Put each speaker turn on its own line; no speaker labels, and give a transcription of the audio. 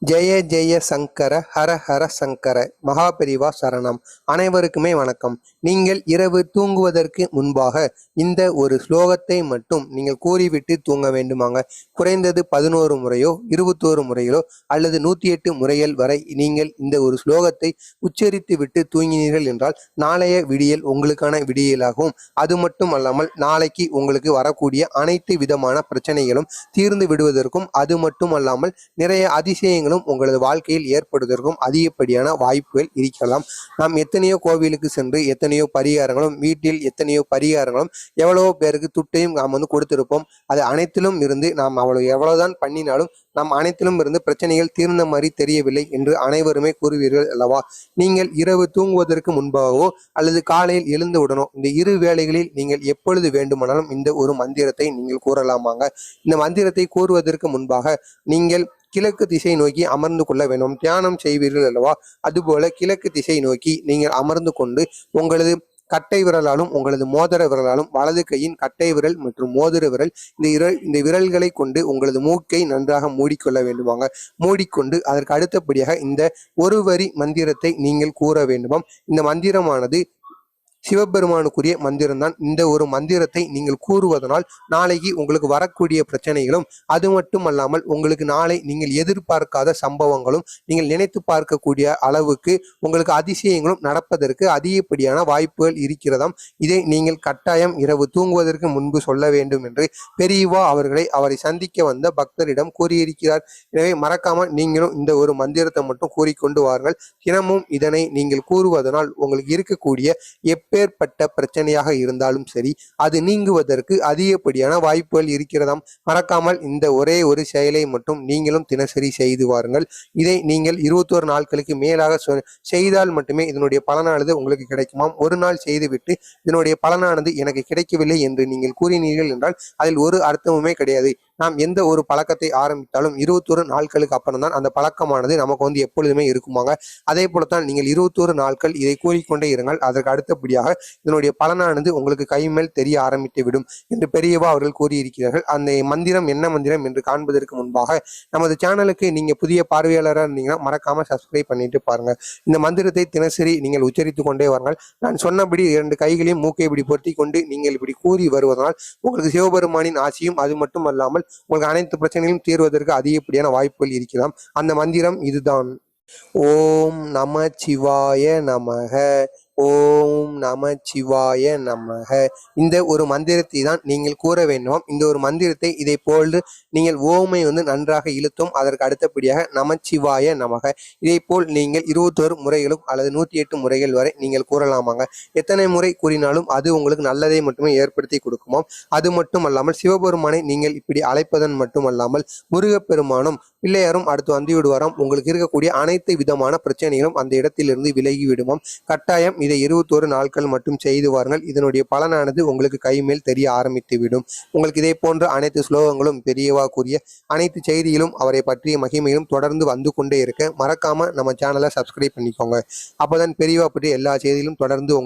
ஜெய ஜெய சங்கர ஹர ஹர சங்கர மகாபெரிவா சரணம். அனைவருக்குமே வணக்கம். நீங்கள் இரவு தூங்குவதற்கு முன்பாக இந்த ஒரு ஸ்லோகத்தை மட்டும் நீங்கள் கூறிவிட்டு தூங்க வேண்டுமாங்க. குறைந்தது 11 முறையோ 21 முறைகளோ அல்லது 108 முறைகள் வரை நீங்கள் இந்த ஒரு ஸ்லோகத்தை உச்சரித்து விட்டு தூங்கினீர்கள் என்றால் நாளைய விடியல் உங்களுக்கான விடியலாகவும், அது மட்டும் அல்லாமல் நாளைக்கு உங்களுக்கு வரக்கூடிய அனைத்து விதமான பிரச்சனைகளும் தீர்ந்து விடுவதற்கும், அது மட்டும் அல்லாமல் நிறைய அதிசயங்களும் உங்களது வாழ்க்கையில் ஏற்படுவதற்கும் அதிகப்படியான வாய்ப்புகள் இருக்கலாம். நாம் எத்தனையோ கோவிலுக்கு சென்று எத்தனையோ பரிகாரங்களும், வீட்டில் எத்தனையோ பரிகாரங்களும், எவ்வளவோ பேருக்கு துட்டையும் நாம் கொடுத்திருப்போம். அது அனைத்திலும் இருந்து நாம் எவ்வளவுதான் பண்ணினாலும் நாம் அனைத்திலும் இருந்து பிரச்சனைகள் தீர்ந்த மாதிரி தெரியவில்லை என்று அனைவருமே கூறுவீர்கள் அல்லவா? நீங்கள் இரவு தூங்குவதற்கு முன்பாகவோ அல்லது காலையில் எழுந்தவுடனோ இந்த இரு வேளைகளில் நீங்கள் எப்பொழுது வேண்டுமானாலும் இந்த ஒரு மந்திரத்தை நீங்கள் கூறலாமாங்க. இந்த மந்திரத்தை கூறுவதற்கு முன்பாக நீங்கள் கிழக்கு திசை நோக்கி அமர்ந்து கொள்ள வேண்டும். தியானம் செய்வீர்கள் அல்லவா? அதுபோல கிழக்கு திசை நோக்கி நீங்கள் அமர்ந்து கொண்டு உங்களது கட்டை விரலாலும் உங்களது மோதிர விரலாலும், வலது கையின் கட்டை விரல் மற்றும் மோதிர விரல் இந்த விரல்களை கொண்டு உங்களது மூக்கை நன்றாக மூடிக்கொள்ள வேண்டுமாங்க. மூடிக்கொண்டு அதற்கு அடுத்தபடியாக இந்த ஒரு வரி மந்திரத்தை நீங்கள் கூற வேண்டுமாம். இந்த மந்திரமானது சிவபெருமானுக்குரிய மந்திரம்தான். இந்த ஒரு மந்திரத்தை நீங்கள் கூறுவதனால் நாளைக்கு உங்களுக்கு வரக்கூடிய பிரச்சனைகளும், அது மட்டும் அல்லாமல் உங்களுக்கு நாளை நீங்கள் எதிர்பார்க்காத சம்பவங்களும், நீங்கள் நினைத்து பார்க்கக்கூடிய அளவுக்கு உங்களுக்கு அதிசயங்களும் நடப்பதற்கு அதிகப்படியான வாய்ப்புகள் இருக்கிறதாம். இதை நீங்கள் கட்டாயம் இரவு தூங்குவதற்கு முன்பு சொல்ல வேண்டும் என்று பெரியவா அவரை சந்திக்க வந்த பக்தரிடம் கூறியிருக்கிறார். எனவே மறக்காமல் நீங்களும் இந்த ஒரு மந்திரத்தை மட்டும் கூறிக்கொண்டு வாருங்கள். தினமும் இதனை நீங்கள் கூறுவதனால் உங்களுக்கு இருக்கக்கூடிய எப்பேற்பட்ட பிரச்சனையாக இருந்தாலும் சரி, அது நீங்குவதற்கு அதிகப்படியான வாய்ப்புகள் இருக்கிறதாம். மறக்காமல் இந்த ஒரே ஒரு செயலை மட்டும் நீங்களும் தினசரி செய்து வாருங்கள். இதை நீங்கள் 21 நாட்களுக்கு மேலாக செய்தால் மட்டுமே இதனுடைய பலனானது உங்களுக்கு கிடைக்குமாம். ஒரு நாள் செய்துவிட்டு இதனுடைய பலனானது எனக்கு கிடைக்கவில்லை என்று நீங்கள் கூறினீர்கள் என்றால் அதில் ஒரு அர்த்தமுமே கிடையாது. நாம் எந்த ஒரு பழக்கத்தை ஆரம்பித்தாலும் 21 நாட்களுக்கு அப்புறம் தான் அந்த பழக்கமானது நமக்கு எப்பொழுதுமே இருக்குமாங்க. அதே போலத்தான் நீங்கள் 21 நாட்கள் இதை கூறிக்கொண்டே இருங்கள். அதற்கு அடுத்தபடியாக இதனுடைய பலனானது உங்களுக்கு கை மேல் தெரிய ஆரம்பித்து விடும் என்று பெரியவா அவர்கள் கூறியிருக்கிறார்கள். அந்த மந்திரம் என்ன மந்திரம் என்று காண்பதற்கு முன்பாக நமது சேனலுக்கு நீங்க புதிய பார்வையாளராக இருந்தீங்கன்னா மறக்காம சப்ஸ்கிரைப் பண்ணிட்டு பாருங்க. இந்த மந்திரத்தை தினசரி நீங்கள் உச்சரித்து கொண்டே வாருங்கள். நான் சொன்னபடி 2 கைகளையும் மூக்கை இப்படி பொருத்தி கொண்டு நீங்கள் இப்படி கூறி வருவதனால் உங்களுக்கு சிவபெருமானின் ஆசியும், அது மட்டும் அல்லாமல் உங்களுக்கு அனைத்து பிரச்சனைகளும் தீர்வதற்கு அதிகப்படியான வாய்ப்புகள் இருக்கலாம். அந்த மந்திரம் இதுதான். ஓம் நம சிவாய நமக, ஓம் நம சிவாய நமக. இந்த ஒரு மந்திரத்தை தான் நீங்கள் கூற வேண்டும். இந்த ஒரு மந்திரத்தை இதை போல் நீங்கள் ஓமை நன்றாக இழுத்தும் அதற்கு அடுத்தபடியாக நமச்சிவாய நமக இதை போல் நீங்கள் 21 முறைகளும் அல்லது 108 முறைகள் வரை நீங்கள் கூறலாமாங்க. எத்தனை முறை கூறினாலும் அது உங்களுக்கு நல்லதை மட்டுமே ஏற்படுத்தி கொடுக்குமாம். அது மட்டும் அல்லாமல் சிவபெருமானை நீங்கள் இப்படி அழைப்பதன் மட்டும் அல்லாமல் முருகப்பெருமானும் பிள்ளையாரும் அடுத்து வந்து விடுவாராம். உங்களுக்கு இருக்கக்கூடிய அனைத்து விதமான பிரச்சனைகளும் அந்த இடத்திலிருந்து விலகி விடுமாம். கட்டாயம் இதை 21 நாட்கள் மட்டும் செய்து வாருங்கள். இதனுடைய பலனானது உங்களுக்கு கை மேல் தெரிய ஆரம்பித்து விடும். உங்களுக்கு இதே போன்ற அனைத்து ஸ்லோகங்களும் பெரியவா கூறிய அனைத்து செய்திகளும் அவரை பற்றிய மகிமையிலும் தொடர்ந்து வந்து கொண்டே இருக்க மறக்காம நம்ம சேனலை சப்ஸ்கிரைப் பண்ணிக்கோங்க. அப்போதான் பெரியவா பற்றிய எல்லா செய்திகளும் தொடர்ந்து உங்களுக்கு